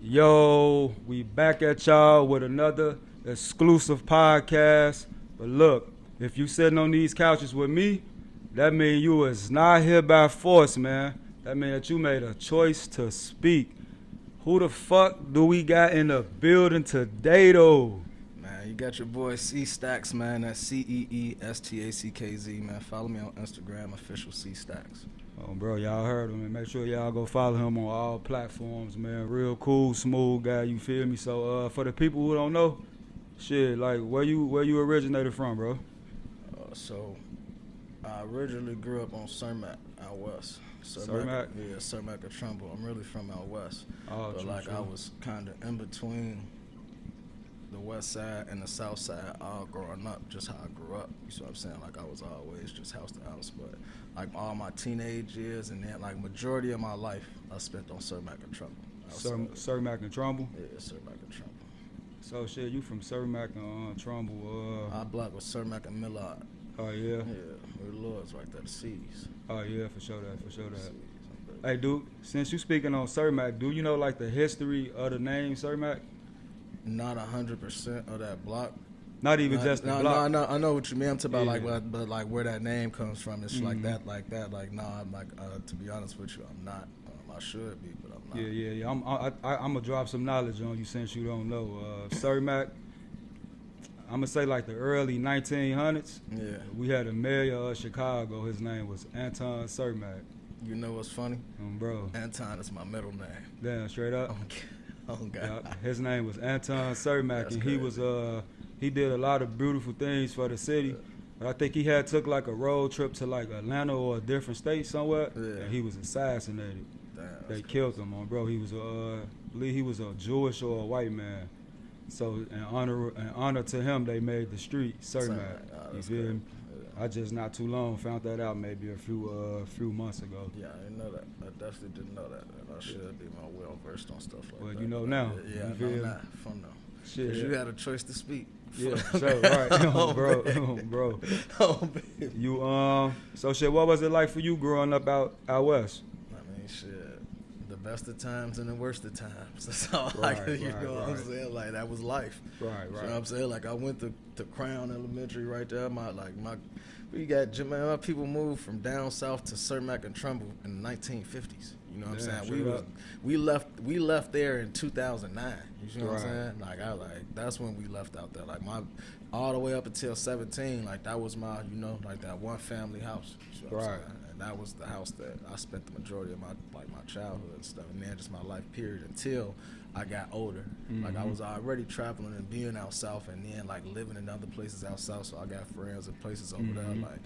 Yo, we back at y'all with another exclusive podcast. But look, if you sitting on these couches with me, that mean you is not here by force, man. That mean that you made a choice to speak. Who the fuck do we got in the building today, though? Man, you got your boy Cee Stackz, man. That's CeeStackz, man. Follow me on Instagram, official Cee Stackz. Oh, bro, y'all heard him, and make sure y'all go follow him on all platforms, man. Real cool, smooth guy, you feel me? So, for the people who don't know, shit, like, where you originated from, bro? So, I originally grew up on Cermak, out west. Cermak? Yeah, Cermak or Trumbull. I'm really from out west. Oh, but, true. I was kind of in between the west side and the south side all growing up, just how I grew up. You see what I'm saying? Like, I was always just house to house, but like all my teenage years and then like majority of my life I spent on Cermak and Trumbull. Cermak and Trumbull? Yeah, Cermak and Trumbull. So, shit, you from Cermak and Trumbull. Our block was Cermak and Millard. Oh, yeah? Yeah, we're the Lords right there, the C's. Oh, yeah, for sure that. Hey, dude, since you speaking on Cermak, do you know, like, the history of the name Cermak? Not 100% of that block. Not even just the block? No, I know what you mean. I'm talking about, Yeah. but like, where that name comes from. It's like that. Like, nah, I'm like, to be honest with you, I'm not. I should be, but I'm not. Yeah. I'm going to drop some knowledge on you since you don't know. Cermak, I'm going to say, like, the early 1900s. Yeah. We had a mayor of Chicago. His name was Anton Cermak. You know what's funny? Bro. Anton is my middle name. Damn, straight up? Oh, God. Yeah, his name was Anton Cermak, That's and crazy. he did a lot of beautiful things for the city. But I think he had took like a road trip to like Atlanta or a different state somewhere, and he was assassinated. Damn, They killed him, bro. He was I believe he was a Jewish or a white man. So in honor to him, they made the street Cermak. You feel me? I just not too long found that out maybe a few months ago. Yeah, I didn't know that. I definitely didn't know that. And I should be more well versed on stuff like that. Well, you know now. Yeah, you I feel know me? now. Fun though. Shit. Cause you had a choice to speak. Yeah, sure, right, bro. You so shit. What was it like for you growing up out west? I mean, shit. The best of times and the worst of times. That's all I can, you know what I'm saying? Like, that was life. Right. You know what I'm saying? Like, I went to Crown Elementary right there. We got, man, my people moved from down south to Cermak and Trumbull in the 1950s. You know what I'm saying? We left there in 2009. You know what I'm saying? Like, that's when we left out there. Like, all the way up until 17, like, that was my, like that one family house. You know what I'm saying? And that was the house that I spent the majority of my childhood and stuff, and then just my life period until I got older. Like, I was already traveling and being out south, and then like living in other places out south. So I got friends and places over there, like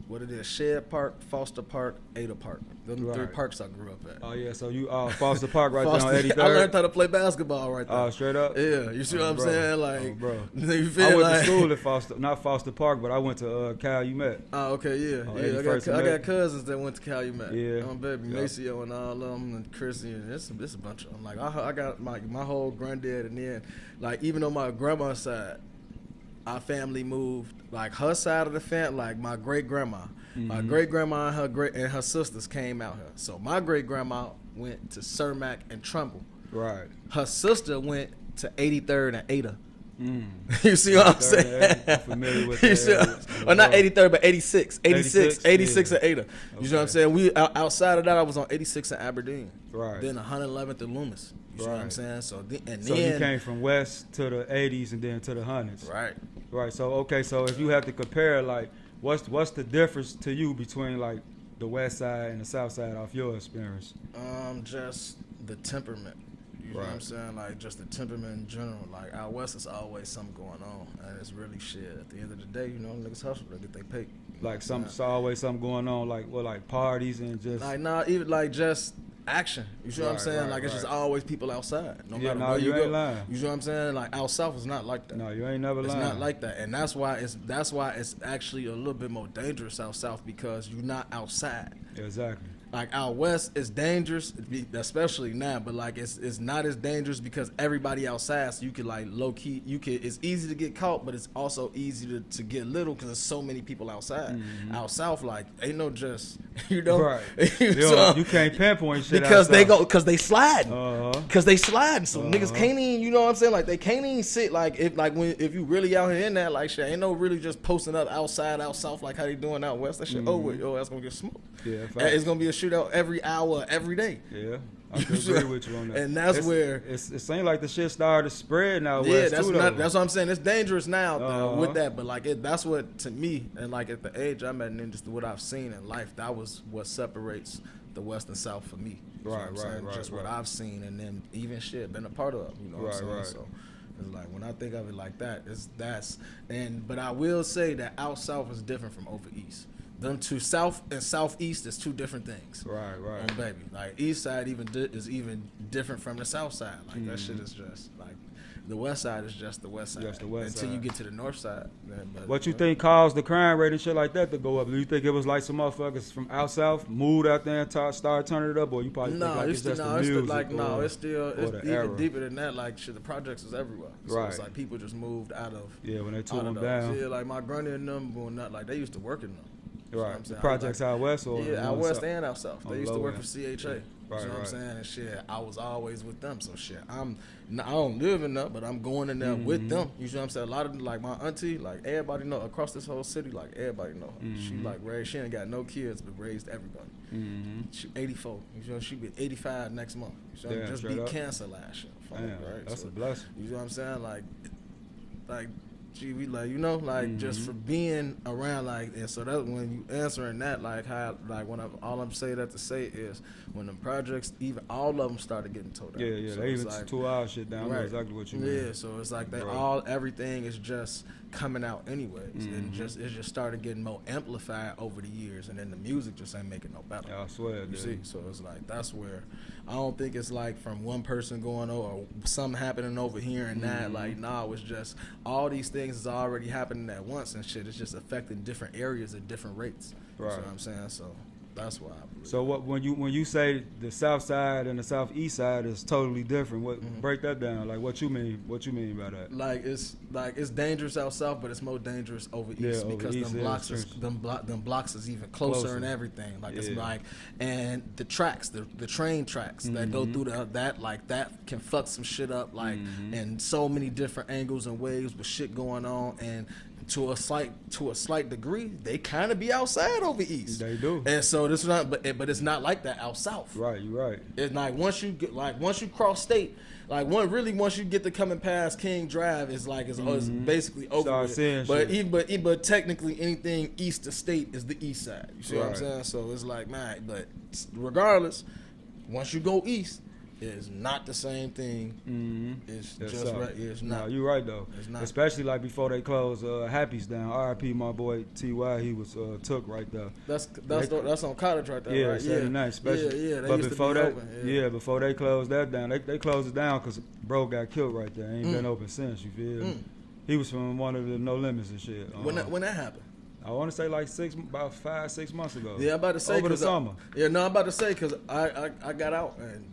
what it is: Shed Park, Foster Park, Ada Park. Them 3 parks I grew up at. Oh yeah, so you Foster Park right there on 83rd. I learned how to play basketball right there. Oh, straight up. Yeah, you see what I'm saying? Like, bro. You feel I went like, to school at not Foster Park, but I went to Calumet. Oh, okay, yeah. I got cousins that went to Calumet. Yeah, baby Maceo and all of them, and Chrissy, and it's a bunch of them. Like, I got my whole granddad, and then like, even on my grandma's side, our family moved. Like, her side of the family, like my great grandma, my great grandma and her sisters came out here. So my great grandma went to Cermak and Trumbull. Right. Her sister went to 83rd and Ada. You see what I'm saying? I'm familiar with that. Or not 83rd, but 86 yeah. and Ada. You know what I'm saying? We outside of that, I was on 86 in Aberdeen. Right. Then 111th in Loomis. You see what I'm saying? So then you came from west to the 80s and then to the hundreds. Right. So so if you have to compare, like, what's the difference to you between like the west side and the south side off your experience? Just the temperament. You know what I'm saying? Like, just the temperament in general. Like, out west, it's always something going on, and it's really shit. At the end of the day, niggas hustle to get their pay. Like, it's always something going on, like parties and just like, nah, even like just action. You see what I'm saying? Like, it's just always people outside. No matter where you go. Lying. You see what I'm saying? Like, out south is not like that. No, you ain't never lying. It's not like that, and that's why it's actually a little bit more dangerous out south, because you're not outside. Exactly. like out west, it's dangerous, especially now. But like it's not as dangerous because everybody outside, so you could like low key. It's easy to get caught, but it's also easy to get little because there's so many people outside. Out south, like ain't no just right. So, you can't pinpoint shit because they south. go because they sliding. Because they sliding, so niggas can't even. You know what I'm saying? Like they can't even sit. Like if you really out here in that, like shit, ain't no really just posting up outside out south like how they doing out west. That shit over. Yo, that's gonna get smoked. Yeah, it's gonna be a shootout every hour, every day. Yeah, I can agree with you on that. And that's where it seems like the shit started to spread now. Yeah, west that's too, that's what I'm saying. It's dangerous now with that, but like that's what to me and like at the age I'm at and just what I've seen in life, that was what separates the West and South for me. Right. Just what I've seen and then even shit been a part of. You know what I'm saying? Right. So it's like when I think of it like that, but I will say that out south is different from over east. Them two south and southeast is two different things. Right. Oh, baby, like east side is even different from the south side. Like that shit is just like the west side is just the west side. Just the west until side. you get to the north side. But, What you think caused the crime rate and shit like that to go up? Do you think it was like some motherfuckers from out south moved out there and started turning it up, or you probably think like it's just the music? It's even deeper than that. Like shit, the projects is everywhere. So Right. It's like people just moved out of when they tore them those. down. Yeah, like my granny and them going not like they used to work in them. Right. The projects out west or out west and out south. They used to work for CHA. Right, you know what I'm right. saying? And shit, I was always with them. So shit, I don't live in that, but I'm going in there with them. You know what I'm saying? A lot of like my auntie, like everybody know across this whole city, like everybody know her. She like raised. She ain't got no kids, but raised everybody. She 84. You know she be 85 next month. You know just beat cancer last year. Damn, right? That's a blessing. You know what I'm saying? Like. Gee, we like just for being around and so that when you answering that how all I'm saying that to say is when the projects even all of them started getting tore down. Yeah, so they even 2 hour shit down. Right. I know exactly what you mean. Yeah, so it's like everything is just coming out anyways, and it just started getting more amplified over the years, and then the music just ain't making no better. Yeah, I swear, you see. So it's like that's where I don't think it's like from one person going over or something happening over here and that. Like it's just all these things is already happening at once and shit. It's just affecting different areas at different rates. Right. You know what I'm saying? So that's why I believe. So when you say the south side and the southeast side is totally different, break that down. Like what you mean by that? Like it's dangerous out south, but it's more dangerous over east because them blocks is even closer and everything. Like it's like and the tracks, the train tracks that go through that can fuck some shit up and so many different angles and waves with shit going on and to a slight degree, they kind of be outside over east. They do. And so this is not, but it's not like that out south. Right, you're right. It's like once you cross state, once you get to coming past King Drive, it's basically over with. But technically anything east of state is the east side. You see what I'm saying? So it's like, man, but regardless, once you go east, it's not the same thing. It's just right. It's not. No, you're right though. It's not. Especially like before they closed Happy's down. R.I.P. my boy T.Y. He was took right there. That's on Cottage right there. Yeah, right? 79 especially. Yeah. But before that, before they closed that down, they closed it down because bro got killed right there. Ain't been open since. You feel me? He was from one of the No Limits and shit. When that happened? I want to say like about 5-6 months ago. Yeah, I'm about to say over the summer. I'm about to say because I got out and.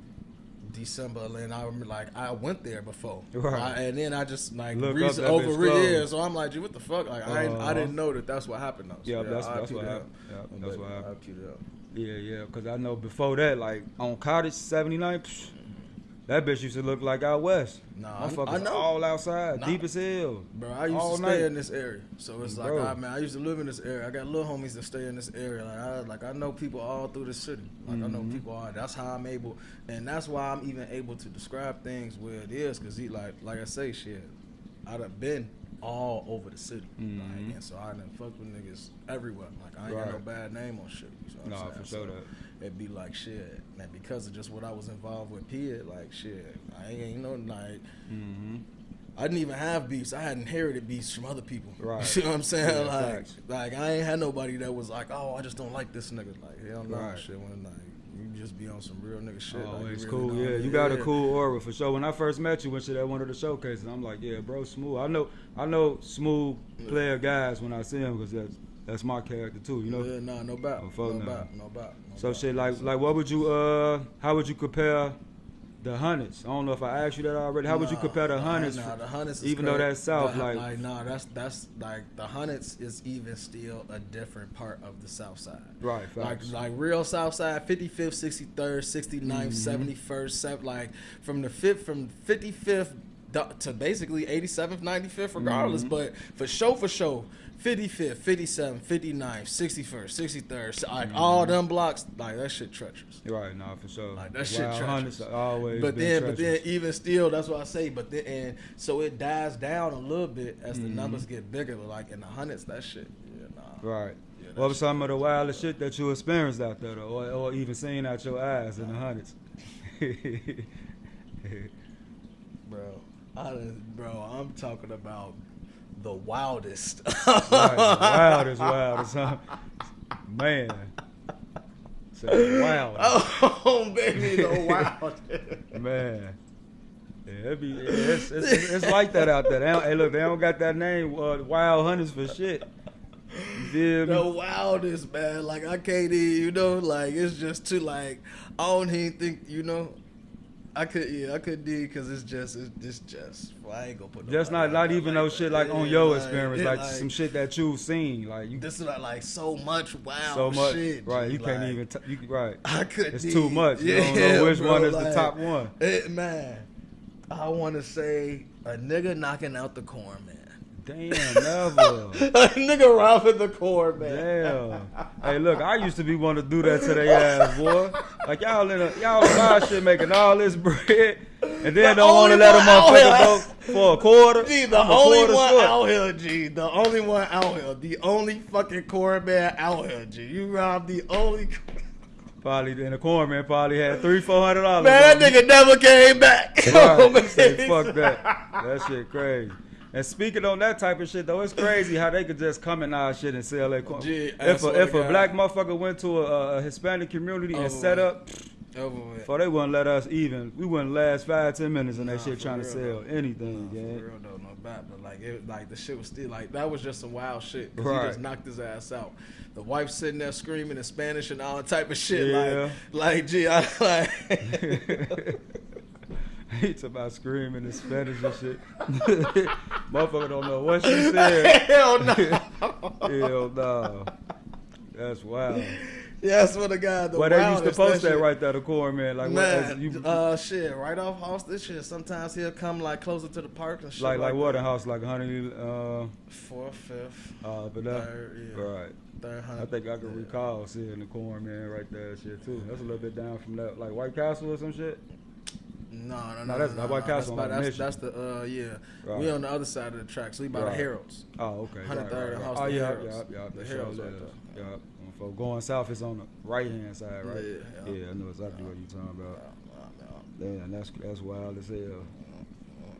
December, and I remember I went there before, and then I just reached over here. So I'm like, gee, what the fuck? I didn't know that's what happened though. So, that's what happened. That's what happened. I queued it up. Yeah, because I know before that, on Cottage 79, that bitch used to look like out west. Nah, I know. All outside, deep as hell. Bro, I used to stay in this area, so it's I used to live in this area. I got little homies that stay in this area. I know people all through the city. I know people all. That's how I'm able, and that's why I'm even able to describe things where it is, because like I say, shit, I done been all over the city, and so I done fucked with niggas everywhere. I ain't got no bad name on shit. You know what I'm saying? For sure that. It'd be like shit, and because of just what I was involved with, shit, I ain't I didn't even have beefs. I had inherited beefs from other people. Right. You know what I'm saying? Yeah, like I ain't had nobody that was like, oh, I just don't like this nigga. Hell no, right. Shit. When you just be on some real nigga shit. Oh, it's really cool. Yeah, you got a cool aura for sure. When I first met you, went to that one of the showcases. I'm like, yeah, bro, smooth. I know smooth player guys when I see him because that's That's my character too, you know. Yeah, nah, no doubt. No doubt. So shit, like what would you how would you compare the Hundreds? I don't know if I asked you that already. How would you compare the Hundreds? The Hundreds, even though that's South, that's like the Hundreds is even still a different part of the South Side. Right. Facts. Like real South Side, 55th, 63rd, 69th, 71st, like from 55th to basically 87th, 95th, regardless. But for sure. 55th, 57th, 59th, 61st, 63rd, like all them blocks, like that shit treacherous. Right, nah, for sure. Like that shit treacherous. Always but then even still, that's what I say. But then, and so it dies down a little bit as the numbers get bigger. But like in the hundreds, that shit, Right. Yeah, What was some of the wildest shit that you experienced out there, though, or even seen out your eyes in the Hundreds? Bro, I'm talking about the wildest. Right, the wildest, huh? Man. So wild. Oh, baby, the wildest. Man. Yeah, it's like that out there. They don't got that name, Wild Hunters, for shit. You feel me? The wildest, man. Like, I can't even, like, it's just too, like, I don't even think, I could do because it's just. Well, I ain't gonna put. Just not even no shit like on your experience, like some shit that you've seen, like you. This is like so much wild shit. Right? You can't even. Right. I could. It's too much. You don't know which one is the top one. Man, I want to say a nigga knocking out the corn man. Damn, never. A nigga robbing the corn man. Damn. Hey, look, I used to be wanting to do that to their ass, boy. Like y'all buy shit making all this bread, and then don't want to let them motherfucker go for a quarter. Gee, the only one out here, G. The only one out here. The only fucking corn man out here, G. You robbed the only. Probably in the corn man probably had $300-$400. Man, that nigga never came back. Right. Say, fuck that. That shit crazy. And speaking on that type of shit, though, it's crazy how they could just come in our shit and sell their corn. If a black motherfucker went to a Hispanic community and set up, before they wouldn't let us even, we wouldn't last 5-10 minutes in that shit trying to sell anything. For real though, no bad, but like the shit was still like that was just some wild shit. Cause he just knocked his ass out. The wife sitting there screaming in Spanish and all that type of shit. Yeah. Like gee, I like. He's about screaming in Spanish and shit. Motherfucker don't know what she said. Hell no. Hell no. That's wild. Yeah, I swear to God. Well, they used to post that right there, the corn man. Like, man, shit, right off house, this shit. Sometimes he'll come like closer to the park and shit. Like what a house, like 100. 4th, 5th. But third, yeah. Right. Third, I think I can recall seeing the corn man right there and shit too. That's a little bit down from that, like White Castle or some shit. No. That's White Castle. That's the yeah. Right. We on the other side of the track, so we by the Heralds. Oh, okay. 103rd right. house. Oh yeah. The Heralds right there. Yeah. For going south is on the right hand side, right? Yeah. Yeah, I know exactly what you're talking about. Damn, that's wild as hell.